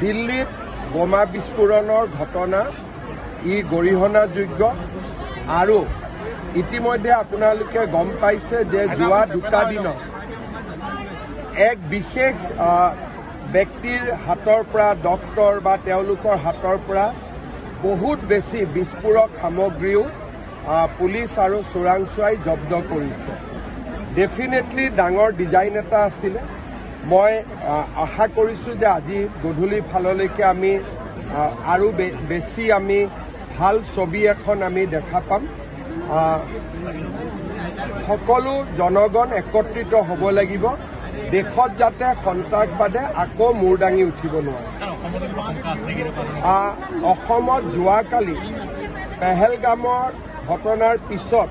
দিল্লীত বোমা বিস্ফোৰণৰ ঘটনা ই গৰিহণাযোগ্য আৰু ইতিমধ্যে আপোনালোকে গম পাইছে যে যোৱা দুটা দিনত এক বিশেষ ব্যক্তিৰ হাতৰ পৰা ডক্টৰ বা তেওঁলোকৰ হাতৰ পৰা বহুত বেছি বিস্ফোৰক সামগ্ৰীও পুলিচ আৰু চোৰাংচোৱাই জব্দ কৰিছে। ডেফিনেটলি ডাঙৰ ডিজাইন এটা আছিলে। মই আশা কৰিছোঁ যে আজি গধূলি ফাললৈকে আমি আৰু বেছি আমি ভাল ছবি এখন আমি দেখা পাম। সকলো জনগণ একত্ৰিত হ'ব লাগিব, দেশত যাতে সন্ত্ৰাসবাদে আকৌ মূৰ দাঙি উঠিব নোৱাৰে। অসমত যোৱাকালি পেহেলগামৰ ঘটনাৰ পিছত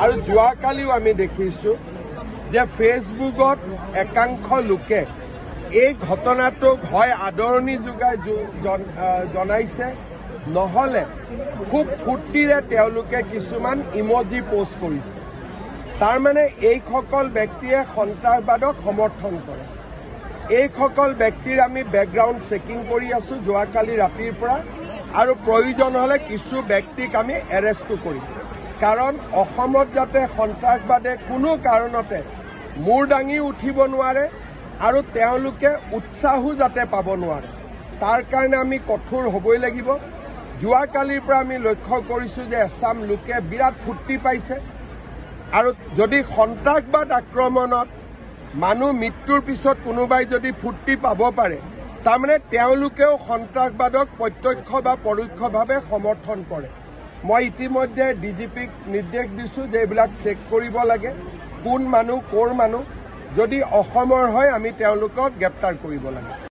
আৰু যোৱাকালিও আমি দেখিছোঁ যে ফেচবুকত একাংশ লোকে এই ঘটনাটোক হয় আদৰণি যোগাই জনাইছে, নহ'লে খুব ফূৰ্তিৰে তেওঁলোকে কিছুমান ইমজি পোষ্ট কৰিছে। তাৰমানে এইসকল ব্যক্তিয়ে সন্ত্ৰাসবাদক সমৰ্থন কৰে। এইসকল ব্যক্তিৰ আমি বেকগ্ৰাউণ্ড চেকিং কৰি আছোঁ যোৱাকালি ৰাতিৰ পৰা, আৰু প্ৰয়োজন হ'লে কিছু ব্যক্তিক আমি এৰেষ্টো কৰিম। কাৰণ অসমত যাতে সন্ত্ৰাসবাদে কোনো কাৰণতে মূৰ দাঙি উঠিব নোৱাৰে আৰু তেওঁলোকে উৎসাহো যাতে পাব নোৱাৰে, তাৰ কাৰণে আমি কঠোৰ হ'বই লাগিব। যোৱাকালিৰ পৰা আমি লক্ষ্য কৰিছোঁ যে এছাম লোকে বিৰাট ফূৰ্তি পাইছে, আৰু যদি সন্ত্ৰাসবাদ আক্ৰমণত মানুহ মৃত্যুৰ পিছত কোনোবাই যদি ফূৰ্তি পাব পাৰে, তাৰমানে তেওঁলোকেও সন্ত্ৰাসবাদক প্ৰত্যক্ষ বা পৰোক্ষভাৱে সমৰ্থন কৰে। মই ইতিমধ্যে ডিজিপিক নিৰ্দেশ দিছোঁ যে এইবিলাক চেক কৰিব লাগে, কোন মানুহ ক'ৰ মানুহ, যদি অসমৰ হয় আমি তেওঁলোকক গ্ৰেপ্তাৰ কৰিব লাগে।